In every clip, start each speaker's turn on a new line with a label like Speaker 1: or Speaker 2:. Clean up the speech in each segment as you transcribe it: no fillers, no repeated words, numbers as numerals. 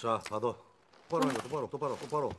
Speaker 1: 자, 나도 똑바로 해, 똑바로.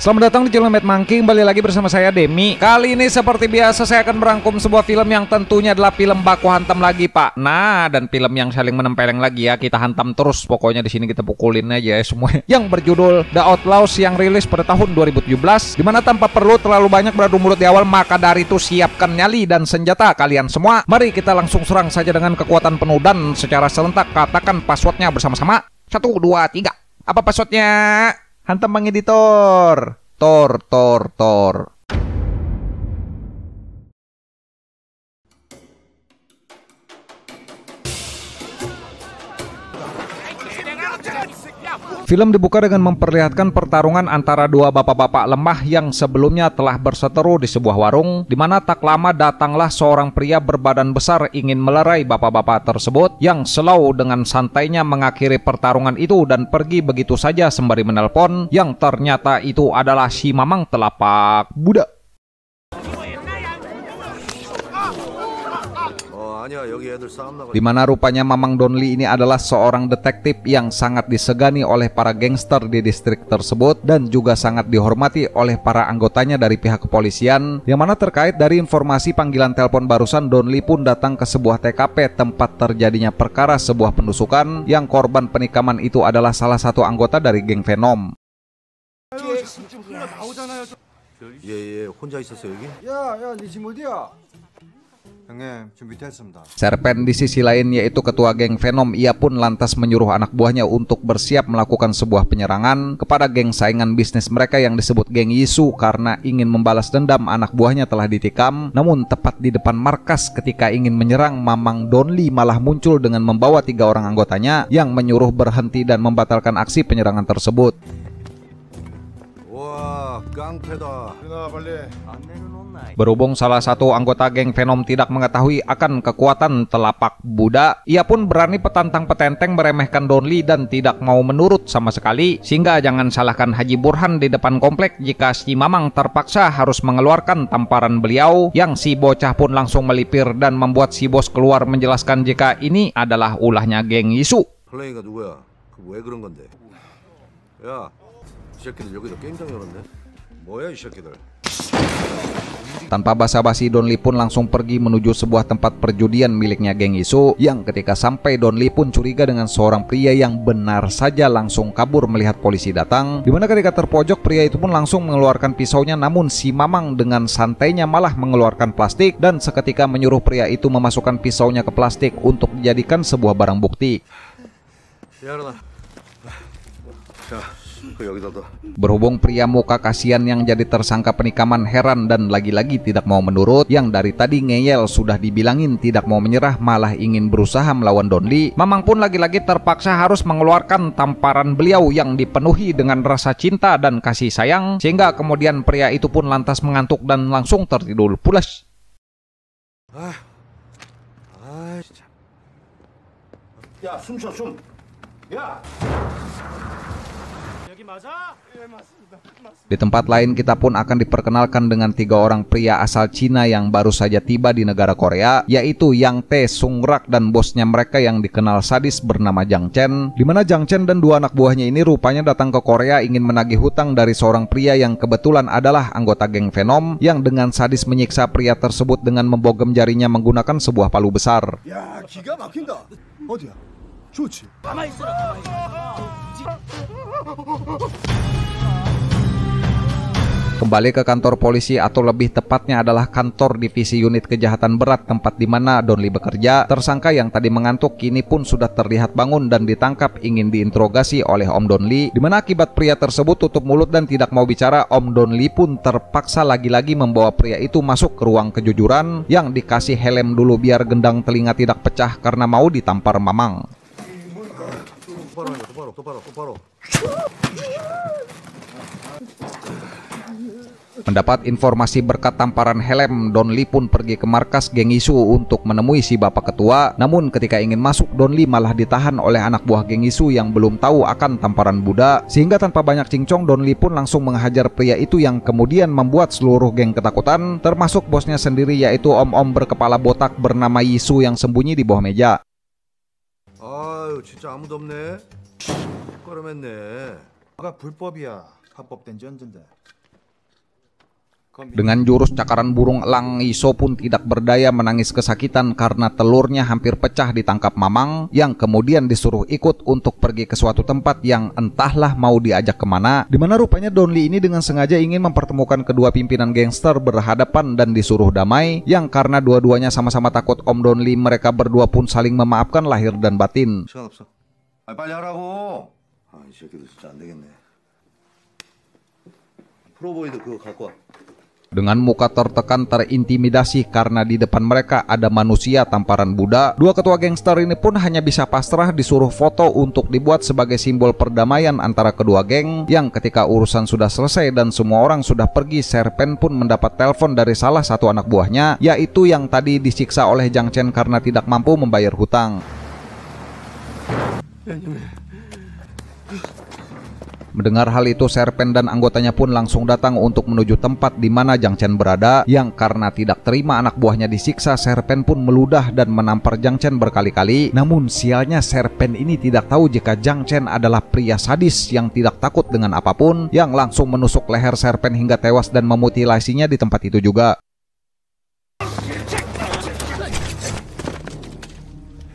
Speaker 2: Selamat datang di channel Mad Monkey, kembali lagi bersama saya Demi. Kali ini seperti biasa saya akan merangkum sebuah film yang tentunya adalah film baku hantam lagi, Pak. Nah, dan film yang saling menempeleng lagi ya, kita hantam terus. Pokoknya di sini kita pukulin aja ya semua. Yang berjudul The Outlaws yang rilis pada tahun 2017, dimana tanpa perlu terlalu banyak beradu mulut di awal, maka dari itu siapkan nyali dan senjata kalian semua. Mari kita langsung serang saja dengan kekuatan penuh dan secara serentak katakan passwordnya bersama-sama. 1, 2, 3. Apa passwordnya? Hantam Bang Editor. Tor. Film dibuka dengan memperlihatkan pertarungan antara dua bapak-bapak lemah yang sebelumnya telah berseteru di sebuah warung, di mana tak lama datanglah seorang pria berbadan besar ingin melerai bapak-bapak tersebut yang slow dengan santainya mengakhiri pertarungan itu dan pergi begitu saja sembari menelpon yang ternyata itu adalah si Mamang Telapak Budak. Di mana rupanya Mamang Donli ini adalah seorang detektif yang sangat disegani oleh para gangster di distrik tersebut dan juga sangat dihormati oleh para anggotanya dari pihak kepolisian, yang mana terkait dari informasi panggilan telepon barusan, Donli pun datang ke sebuah TKP tempat terjadinya perkara sebuah penusukan yang korban penikaman itu adalah salah satu anggota dari geng Venom. Serpen di sisi lain yaitu ketua geng Venom, ia pun lantas menyuruh anak buahnya untuk bersiap melakukan sebuah penyerangan kepada geng saingan bisnis mereka yang disebut geng Yisu karena ingin membalas dendam anak buahnya telah ditikam. Namun tepat di depan markas ketika ingin menyerang, Mamang Donli malah muncul dengan membawa 3 orang anggotanya yang menyuruh berhenti dan membatalkan aksi penyerangan tersebut. Berhubung salah satu anggota geng Venom tidak mengetahui akan kekuatan Telapak Budak, ia pun berani petantang petenteng meremehkan Donli dan tidak mau menurut sama sekali, sehingga jangan salahkan Haji Burhan di depan komplek jika si Mamang terpaksa harus mengeluarkan tamparan beliau, yang si bocah pun langsung melipir dan membuat si bos keluar menjelaskan jika ini adalah ulahnya geng Yisu. Tanpa basa-basi, Donli pun langsung pergi menuju sebuah tempat perjudian miliknya geng Yisu, yang ketika sampai Donli pun curiga dengan seorang pria yang benar saja langsung kabur melihat polisi datang, dimana ketika terpojok pria itu pun langsung mengeluarkan pisaunya, namun si Mamang dengan santainya malah mengeluarkan plastik dan seketika menyuruh pria itu memasukkan pisaunya ke plastik untuk dijadikan sebuah barang bukti. Berhubung pria muka kasihan yang jadi tersangka penikaman heran dan lagi-lagi tidak mau menurut, yang dari tadi ngeyel sudah dibilangin tidak mau menyerah malah ingin berusaha melawan Donli, Mamang pun lagi-lagi terpaksa harus mengeluarkan tamparan beliau yang dipenuhi dengan rasa cinta dan kasih sayang, sehingga kemudian pria itu pun lantas mengantuk dan langsung tertidur pulas. Di tempat lain kita pun akan diperkenalkan dengan 3 orang pria asal Cina yang baru saja tiba di negara Korea, yaitu Yang Tae, Sung Rak dan bosnya mereka yang dikenal sadis bernama Jang Chen, dimana Jang Chen dan 2 anak buahnya ini rupanya datang ke Korea ingin menagih hutang dari seorang pria yang kebetulan adalah anggota geng Venom yang dengan sadis menyiksa pria tersebut dengan membogem jarinya menggunakan sebuah palu besar. Kembali ke kantor polisi, atau lebih tepatnya adalah kantor divisi unit kejahatan berat tempat di mana Donli bekerja. Tersangka yang tadi mengantuk kini pun sudah terlihat bangun dan ditangkap ingin diinterogasi oleh Om Donli, dimana akibat pria tersebut tutup mulut dan tidak mau bicara, Om Donli pun terpaksa lagi-lagi membawa pria itu masuk ke ruang kejujuran yang dikasih helm dulu biar gendang telinga tidak pecah karena mau ditampar Mamang. Mendapat informasi berkat tamparan helm, Donli pun pergi ke markas geng Yisu untuk menemui si bapak ketua. Namun ketika ingin masuk, Donli malah ditahan oleh anak buah geng Yisu yang belum tahu akan tamparan Budak. Sehingga tanpa banyak cincong, Donli pun langsung menghajar pria itu yang kemudian membuat seluruh geng ketakutan, termasuk bosnya sendiri yaitu om-om berkepala botak bernama Yisu yang sembunyi di bawah meja.
Speaker 1: 아유 진짜 아무도 없네. 꺼름했네.
Speaker 3: 아가 불법이야. 합법된 지 언젠데.
Speaker 2: Dengan jurus cakaran burung elang, Iso pun tidak berdaya menangis kesakitan karena telurnya hampir pecah ditangkap Mamang yang kemudian disuruh ikut untuk pergi ke suatu tempat yang entahlah mau diajak kemana, dimana rupanya Don Lee ini dengan sengaja ingin mempertemukan kedua pimpinan gangster berhadapan dan disuruh damai, yang karena dua-duanya sama-sama takut Om Don Lee, mereka berdua pun saling memaafkan lahir dan batin.
Speaker 1: 시간 없어. 아 빨리 하라고. 아 이 새끼들 진짜 안 되겠네. 프로보이드 그거 갖고 와.
Speaker 2: Dengan muka tertekan terintimidasi karena di depan mereka ada manusia tamparan Buddha, dua ketua gangster ini pun hanya bisa pasrah disuruh foto untuk dibuat sebagai simbol perdamaian antara kedua geng, yang ketika urusan sudah selesai dan semua orang sudah pergi, Serpen pun mendapat telepon dari salah satu anak buahnya, yaitu yang tadi disiksa oleh Jang Chen karena tidak mampu membayar hutang. Mendengar hal itu, Serpen dan anggotanya pun langsung datang untuk menuju tempat di mana Jang Chen berada, yang karena tidak terima anak buahnya disiksa, Serpen pun meludah dan menampar Jang Chen berkali-kali. Namun sialnya Serpen ini tidak tahu jika Jang Chen adalah pria sadis yang tidak takut dengan apapun, yang langsung menusuk leher Serpen hingga tewas dan memutilasinya di tempat itu juga.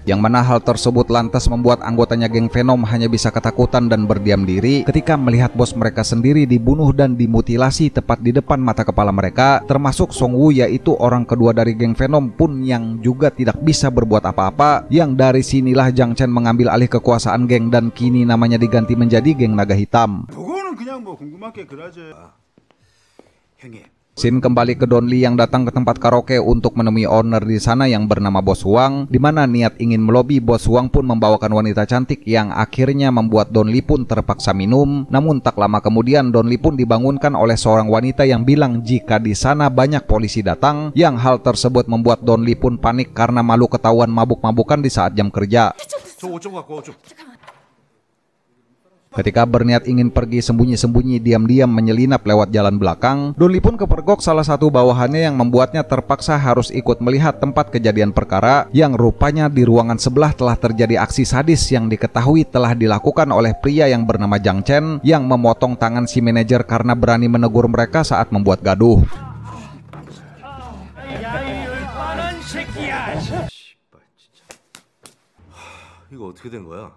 Speaker 2: Yang mana hal tersebut lantas membuat anggotanya geng Venom hanya bisa ketakutan dan berdiam diri ketika melihat bos mereka sendiri dibunuh dan dimutilasi tepat di depan mata kepala mereka, termasuk Song Woo, yaitu orang kedua dari geng Venom pun yang juga tidak bisa berbuat apa-apa, yang dari sinilah Jang Chen mengambil alih kekuasaan geng dan kini namanya diganti menjadi geng Naga Hitam. Scene kembali ke Don Lee yang datang ke tempat karaoke untuk menemui owner di sana yang bernama Bos Huang, di mana niat ingin melobi, Bos Huang pun membawakan wanita cantik yang akhirnya membuat Don Lee pun terpaksa minum. Namun tak lama kemudian Don Lee pun dibangunkan oleh seorang wanita yang bilang jika di sana banyak polisi datang, yang hal tersebut membuat Don Lee pun panik karena malu ketahuan mabuk-mabukan di saat jam kerja. Ketika berniat ingin pergi sembunyi-sembunyi diam-diam menyelinap lewat jalan belakang, Don Lee pun kepergok salah satu bawahannya yang membuatnya terpaksa harus ikut melihat tempat kejadian perkara, yang rupanya di ruangan sebelah telah terjadi aksi sadis yang diketahui telah dilakukan oleh pria yang bernama Jang Chen yang memotong tangan si manajer karena berani menegur mereka saat membuat gaduh.
Speaker 1: 이거 어떻게 된 거야?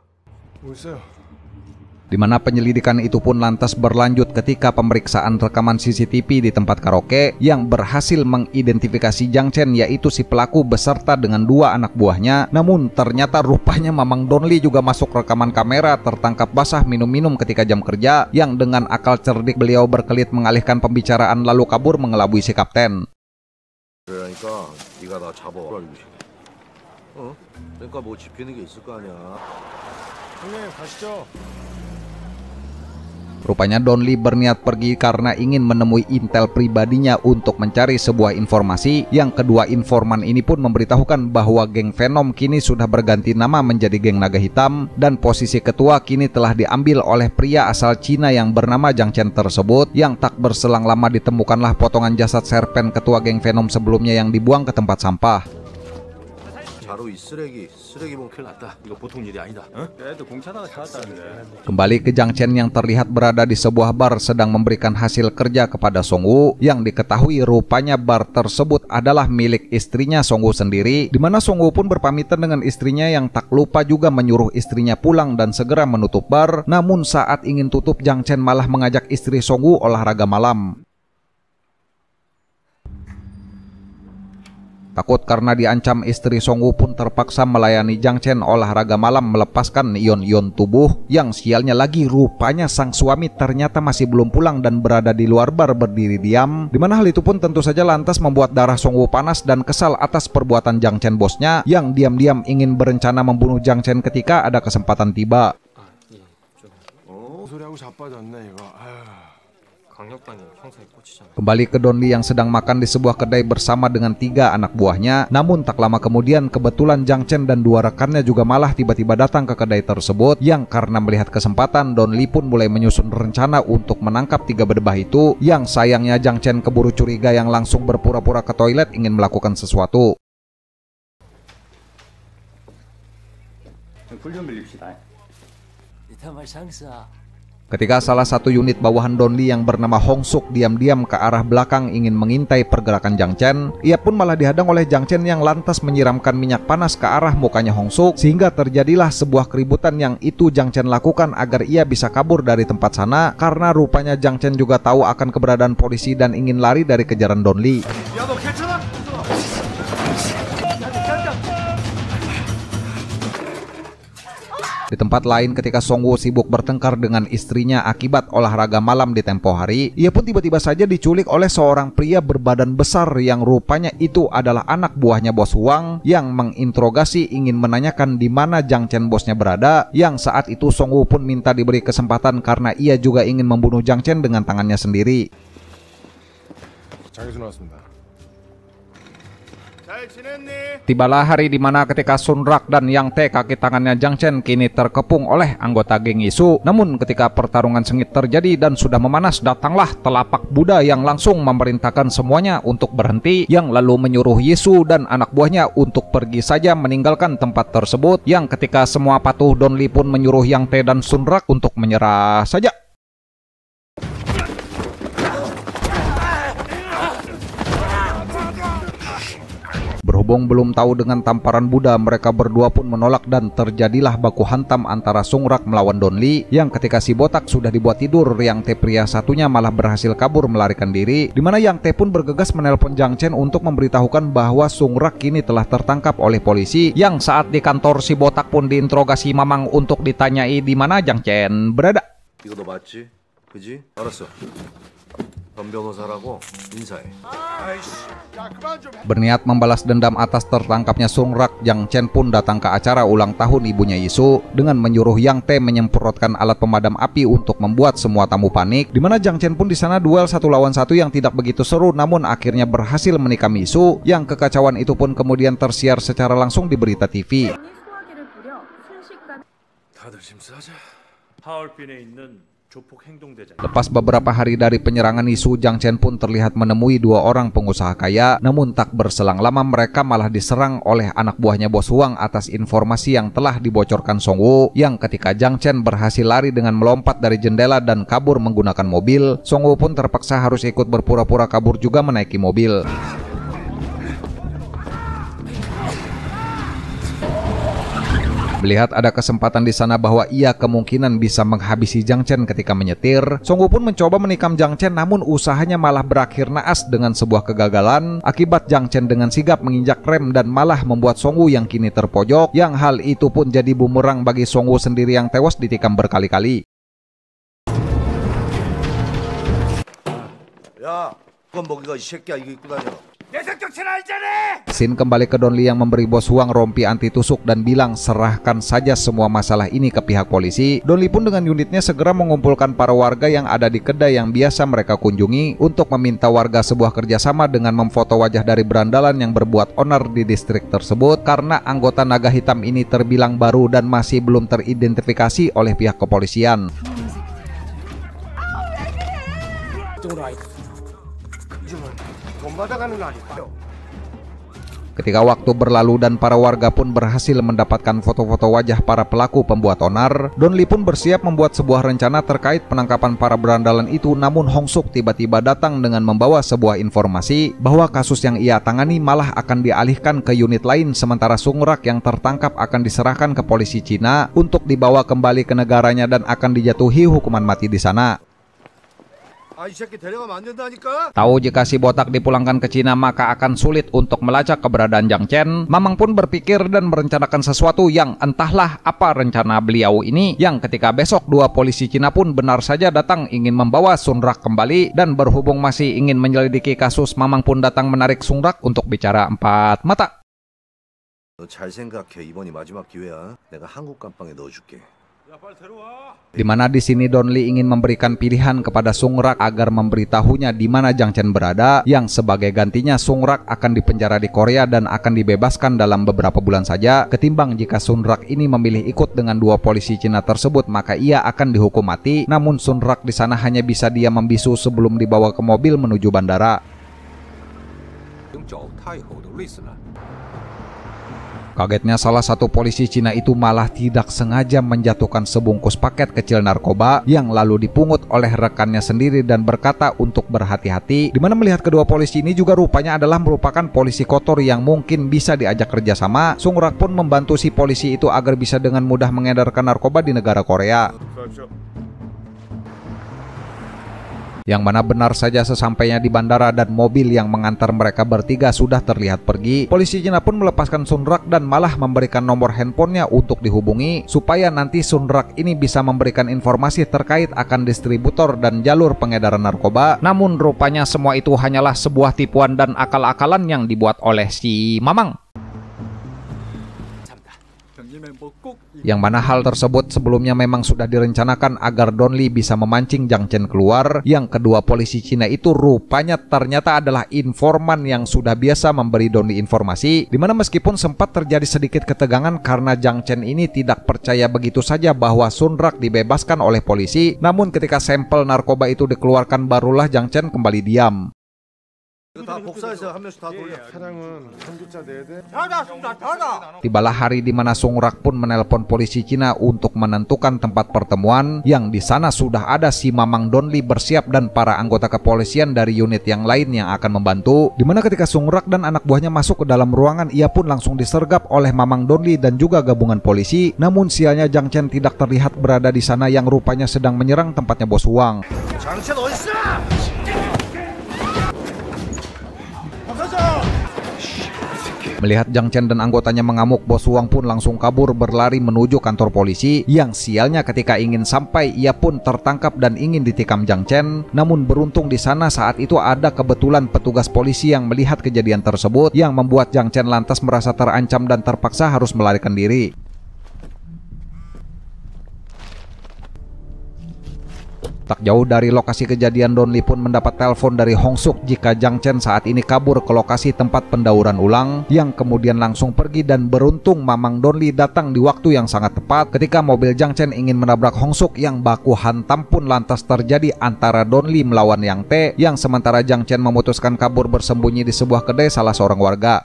Speaker 2: Di mana penyelidikan itu pun lantas berlanjut ketika pemeriksaan rekaman CCTV di tempat karaoke yang berhasil mengidentifikasi Jang Chen, yaitu si pelaku beserta dengan dua anak buahnya. Namun ternyata rupanya Mamang Don Lee juga masuk rekaman kamera tertangkap basah minum-minum ketika jam kerja, yang dengan akal cerdik beliau berkelit mengalihkan pembicaraan lalu kabur mengelabui si kapten.
Speaker 1: 그러니까 네가 나 잡아. 어? 그러니까 뭐 집히는 게 있을 거 아니야.
Speaker 3: 형님 가시죠.
Speaker 2: Rupanya Don Lee berniat pergi karena ingin menemui intel pribadinya untuk mencari sebuah informasi, yang kedua informan ini pun memberitahukan bahwa geng Venom kini sudah berganti nama menjadi geng Naga Hitam, dan posisi ketua kini telah diambil oleh pria asal Cina yang bernama Jang Chen tersebut, yang tak berselang lama ditemukanlah potongan jasad Serpen ketua geng Venom sebelumnya yang dibuang ke tempat sampah.
Speaker 1: 바로 이 쓰레기 보면 큰일 났다. 이거 보통 일이 아니다.
Speaker 3: 애도 공차다가 찾았다는데.
Speaker 2: Kembali ke Jang Chen yang terlihat berada di sebuah bar sedang memberikan hasil kerja kepada Song Woo, yang diketahui rupanya bar tersebut adalah milik istrinya Song Woo sendiri, di mana Song Woo pun berpamitan dengan istrinya yang tak lupa juga menyuruh istrinya pulang dan segera menutup bar. Namun saat ingin tutup, Jang Chen malah mengajak istri Song Woo olahraga malam. Takut karena diancam, istri Song Woo pun terpaksa melayani Jang Chen olahraga malam melepaskan ion-ion tubuh, yang sialnya lagi rupanya sang suami ternyata masih belum pulang dan berada di luar bar berdiri diam, dimana hal itu pun tentu saja lantas membuat darah Song Woo panas dan kesal atas perbuatan Jang Chen bosnya yang diam-diam ingin berencana membunuh Jang Chen ketika ada kesempatan tiba. Kembali ke Don Lee yang sedang makan di sebuah kedai bersama dengan 3 anak buahnya. Namun tak lama kemudian kebetulan Jang Chen dan 2 rekannya juga malah tiba-tiba datang ke kedai tersebut, yang karena melihat kesempatan Don Lee pun mulai menyusun rencana untuk menangkap 3 berdebah itu, yang sayangnya Jang Chen keburu curiga yang langsung berpura-pura ke toilet ingin melakukan sesuatu.
Speaker 3: 굴 좀 빌립시다.
Speaker 2: Ketika salah satu unit bawahan Donli yang bernama Hong Suk diam-diam ke arah belakang ingin mengintai pergerakan Jiang Chen, ia pun malah dihadang oleh Jiang Chen yang lantas menyiramkan minyak panas ke arah mukanya Hong Suk, sehingga terjadilah sebuah keributan yang itu Jiang Chen lakukan agar ia bisa kabur dari tempat sana, karena rupanya Jiang Chen juga tahu akan keberadaan polisi dan ingin lari dari kejaran Donli. Di tempat lain ketika Song Woo sibuk bertengkar dengan istrinya akibat olahraga malam di tempo hari, ia pun tiba-tiba saja diculik oleh seorang pria berbadan besar yang rupanya itu adalah anak buahnya bos Huang yang menginterogasi ingin menanyakan di mana Jiang Chen bosnya berada, yang saat itu Song Woo pun minta diberi kesempatan karena ia juga ingin membunuh Jiang Chen dengan tangannya sendiri. Tibalah hari dimana ketika Sun Rak dan Yang Tae kaki tangannya Jiang Chen kini terkepung oleh anggota geng Yisu. Namun ketika pertarungan sengit terjadi dan sudah memanas, datanglah telapak Buddha yang langsung memerintahkan semuanya untuk berhenti, yang lalu menyuruh Yisu dan anak buahnya untuk pergi saja meninggalkan tempat tersebut, yang ketika semua patuh Donli pun menyuruh Yang Tae dan Sun Rak untuk menyerah saja. Berhubung belum tahu dengan tamparan Buddha, mereka berdua pun menolak dan terjadilah baku hantam antara Sung Rak melawan Donli, yang ketika si botak sudah dibuat tidur, Yang Tae pria satunya malah berhasil kabur melarikan diri, dimana Yang Tae pun bergegas menelpon Jiang Chen untuk memberitahukan bahwa Sung Rak kini telah tertangkap oleh polisi, yang saat di kantor si botak pun diinterogasi Mamang untuk ditanyai di mana Jiang Chen berada.
Speaker 1: 이거 너 맞지? 그지? 알았어. 전 변호사라고 인사해.
Speaker 2: Berniat membalas dendam atas tertangkapnya Sung Rak, Jiang Chen pun datang ke acara ulang tahun ibunya Yisu dengan menyuruh Yang Tae menyemprotkan alat pemadam api untuk membuat semua tamu panik, dimana Jiang Chen pun di sana duel 1 lawan 1 yang tidak begitu seru, namun akhirnya berhasil menikam Yisu, yang kekacauan itu pun kemudian tersiar secara langsung di berita TV. Lepas beberapa hari dari penyerangan Yisu, Jiang Chen pun terlihat menemui 2 orang pengusaha kaya, namun tak berselang lama mereka malah diserang oleh anak buahnya bos Huang atas informasi yang telah dibocorkan Song Woo, yang ketika Jiang Chen berhasil lari dengan melompat dari jendela dan kabur menggunakan mobil, Song Woo pun terpaksa harus ikut berpura-pura kabur juga menaiki mobil. Melihat ada kesempatan di sana bahwa ia kemungkinan bisa menghabisi Jiang Chen ketika menyetir, Song Woo pun mencoba menikam Jiang Chen, namun usahanya malah berakhir naas dengan sebuah kegagalan akibat Jiang Chen dengan sigap menginjak rem dan malah membuat Song Woo yang kini terpojok, yang hal itu pun jadi bumerang bagi Song Woo sendiri yang tewas ditikam berkali-kali.
Speaker 1: 야, 그건 먹이가 이 새끼야 이거 입고 다녀.
Speaker 2: Sin kembali ke Donli yang memberi bos Huang rompi anti tusuk dan bilang serahkan saja semua masalah ini ke pihak polisi. Donli pun dengan unitnya segera mengumpulkan para warga yang ada di kedai yang biasa mereka kunjungi untuk meminta warga sebuah kerjasama dengan memfoto wajah dari berandalan yang berbuat onar di distrik tersebut, karena anggota naga hitam ini terbilang baru dan masih belum teridentifikasi oleh pihak kepolisian. Ketika waktu berlalu dan para warga pun berhasil mendapatkan foto-foto wajah para pelaku pembuat onar, Donli pun bersiap membuat sebuah rencana terkait penangkapan para berandalan itu, namun Hong Suk tiba-tiba datang dengan membawa sebuah informasi bahwa kasus yang ia tangani malah akan dialihkan ke unit lain, sementara Sung Rak yang tertangkap akan diserahkan ke polisi Cina untuk dibawa kembali ke negaranya dan akan dijatuhi hukuman mati di sana. Tahu jika si botak dipulangkan ke Cina maka akan sulit untuk melacak keberadaan Jiang Chen, Mamang pun berpikir dan merencanakan sesuatu yang entahlah apa rencana beliau ini, yang ketika besok 2 polisi Cina pun benar saja datang ingin membawa Sun Rak kembali, dan berhubung masih ingin menyelidiki kasus, Mamang pun datang menarik Sun Rak untuk bicara 4 mata.
Speaker 1: 잘 생각해. 이번이 마지막 기회야. 내가 한국 감방에 넣어줄게.
Speaker 2: Di mana di sini Donli ingin memberikan pilihan kepada Sung Rak agar memberitahunya di mana Jiang Chen berada, yang sebagai gantinya Sung Rak akan dipenjara di Korea dan akan dibebaskan dalam beberapa bulan saja, ketimbang jika Sun Rak ini memilih ikut dengan 2 polisi Cina tersebut maka ia akan dihukum mati. Namun Sun Rak di sana hanya bisa diam membisu sebelum dibawa ke mobil menuju bandara. Kagetnya salah satu polisi Cina itu malah tidak sengaja menjatuhkan sebungkus paket kecil narkoba yang lalu dipungut oleh rekannya sendiri dan berkata untuk berhati-hati, dimana melihat kedua polisi ini juga rupanya adalah merupakan polisi kotor yang mungkin bisa diajak kerjasama. Sung Rak pun membantu si polisi itu agar bisa dengan mudah mengedarkan narkoba di negara Korea. Yang mana benar saja sesampainya di bandara dan mobil yang mengantar mereka bertiga sudah terlihat pergi, polisi Cina pun melepaskan Sun Rak dan malah memberikan nomor handphonenya untuk dihubungi supaya nanti Sun Rak ini bisa memberikan informasi terkait akan distributor dan jalur pengedaran narkoba. Namun rupanya semua itu hanyalah sebuah tipuan dan akal-akalan yang dibuat oleh si Mamang. Yang mana hal tersebut sebelumnya memang sudah direncanakan agar Don Lee bisa memancing Jiang Chen keluar. Yang kedua polisi Cina itu rupanya ternyata adalah informan yang sudah biasa memberi Don Lee informasi, dimana meskipun sempat terjadi sedikit ketegangan karena Jiang Chen ini tidak percaya begitu saja bahwa Sun Rak dibebaskan oleh polisi, namun ketika sampel narkoba itu dikeluarkan barulah Jiang Chen kembali diam.
Speaker 1: 다 복사해서 한 명씩 다 돌려.
Speaker 2: Tibalah hari di mana Sung Rak pun menelpon polisi Cina untuk menentukan tempat pertemuan, yang di sana sudah ada si Mamang Don Lee bersiap dan para anggota kepolisian dari unit yang lain yang akan membantu. Dimana ketika Sung Rak dan anak buahnya masuk ke dalam ruangan, ia pun langsung disergap oleh Mamang Don Lee dan juga gabungan polisi. Namun sialnya Jiang Chen tidak terlihat berada di sana, yang rupanya sedang menyerang tempatnya bos Wang. Melihat Jiang Chen dan anggotanya mengamuk, bos Wang pun langsung kabur berlari menuju kantor polisi. Yang sialnya ketika ingin sampai, ia pun tertangkap dan ingin ditikam Jiang Chen. Namun beruntung di sana saat itu ada kebetulan petugas polisi yang melihat kejadian tersebut, yang membuat Jiang Chen lantas merasa terancam dan terpaksa harus melarikan diri. Tak jauh dari lokasi kejadian, Don Lee pun mendapat telepon dari Hong Suk jika Jiang Chen saat ini kabur ke lokasi tempat pendauran ulang, yang kemudian langsung pergi. Dan beruntung Mamang Don Lee datang di waktu yang sangat tepat ketika mobil Jiang Chen ingin menabrak Hong Suk, yang baku hantam pun lantas terjadi antara Don Lee melawan Yang Tae, yang sementara Jiang Chen memutuskan kabur bersembunyi di sebuah kedai salah seorang warga.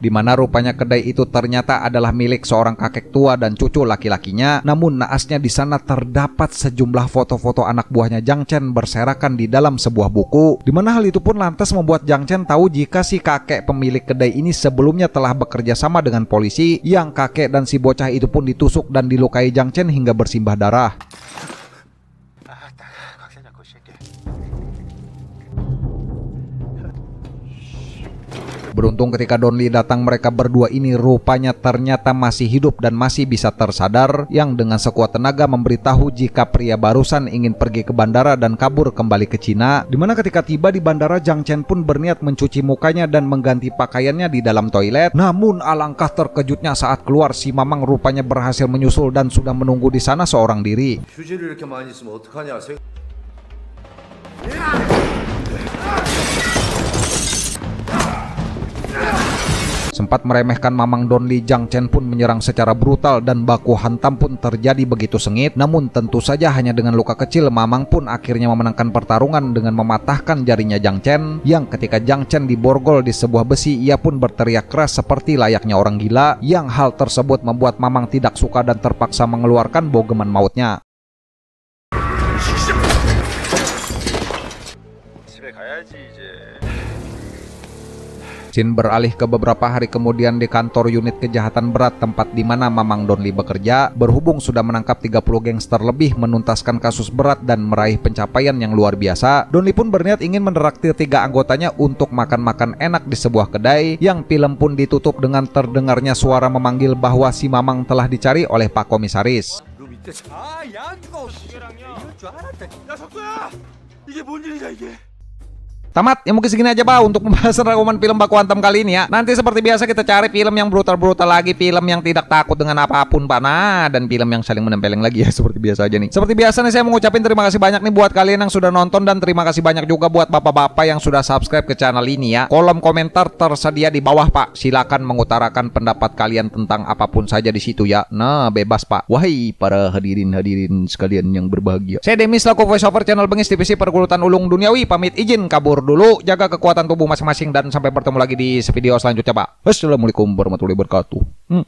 Speaker 2: Di mana rupanya kedai itu ternyata adalah milik seorang kakek tua dan cucu laki-lakinya. Namun naasnya di sana terdapat sejumlah foto-foto anak buahnya Jiang Chen berserakan di dalam sebuah buku. Di mana hal itu pun lantas membuat Jiang Chen tahu jika si kakek pemilik kedai ini sebelumnya telah bekerja sama dengan polisi, yang kakek dan si bocah itu pun ditusuk dan dilukai Jiang Chen hingga bersimbah darah. Beruntung ketika Don Lee datang, mereka berdua ini rupanya ternyata masih hidup dan masih bisa tersadar, yang dengan sekuat tenaga memberitahu jika pria barusan ingin pergi ke bandara dan kabur kembali ke Cina. Dimana ketika tiba di bandara, Jiang Chen pun berniat mencuci mukanya dan mengganti pakaiannya di dalam toilet. Namun alangkah terkejutnya saat keluar, si Mamang rupanya berhasil menyusul dan sudah menunggu di sana seorang diri.
Speaker 1: 휴지를 이렇게 많이 쓰면 어떡하냐.
Speaker 2: Sempat meremehkan Mamang Don Lee, Jiang Chen pun menyerang secara brutal dan baku hantam pun terjadi begitu sengit. Namun tentu saja hanya dengan luka kecil, Mamang pun akhirnya memenangkan pertarungan dengan mematahkan jarinya Jiang Chen, yang ketika Jiang Chen diborgol di sebuah besi, ia pun berteriak keras seperti layaknya orang gila, yang hal tersebut membuat Mamang tidak suka dan terpaksa mengeluarkan bogeman mautnya. Scene beralih ke beberapa hari kemudian di kantor unit kejahatan berat tempat di mana Mamang Don Lee bekerja. Berhubung sudah menangkap 30 gangster lebih, menuntaskan kasus berat dan meraih pencapaian yang luar biasa, Don Lee pun berniat ingin menraktir 3 anggotanya untuk makan-makan enak di sebuah kedai. Yang film pun ditutup dengan terdengarnya suara memanggil bahwa si Mamang telah dicari oleh Pak Komisaris. Tamat, ya mungkin segini aja Pak untuk pembahasan rangkuman film Baku Hantam kali ini ya. Nanti seperti biasa kita cari film yang brutal-brutal lagi, film yang tidak takut dengan apapun Pak. Nah, dan film yang saling menempeleng lagi ya seperti biasa aja nih. Seperti biasa nih saya mau ngucapin terima kasih banyak nih buat kalian yang sudah nonton, dan terima kasih banyak juga buat bapak-bapak yang sudah subscribe ke channel ini ya. Kolom komentar tersedia di bawah Pak. Silakan mengutarakan pendapat kalian tentang apapun saja di situ ya. Nah, bebas Pak. Wahai para hadirin sekalian yang berbahagia. Saya Demis selaku voice over channel Bengis Divisi Pergulutan Ulung Duniawi pamit izin kabur dulu, jaga kekuatan tubuh masing-masing, dan sampai bertemu lagi di video selanjutnya Pak. Wassalamualaikum warahmatullahi wabarakatuh.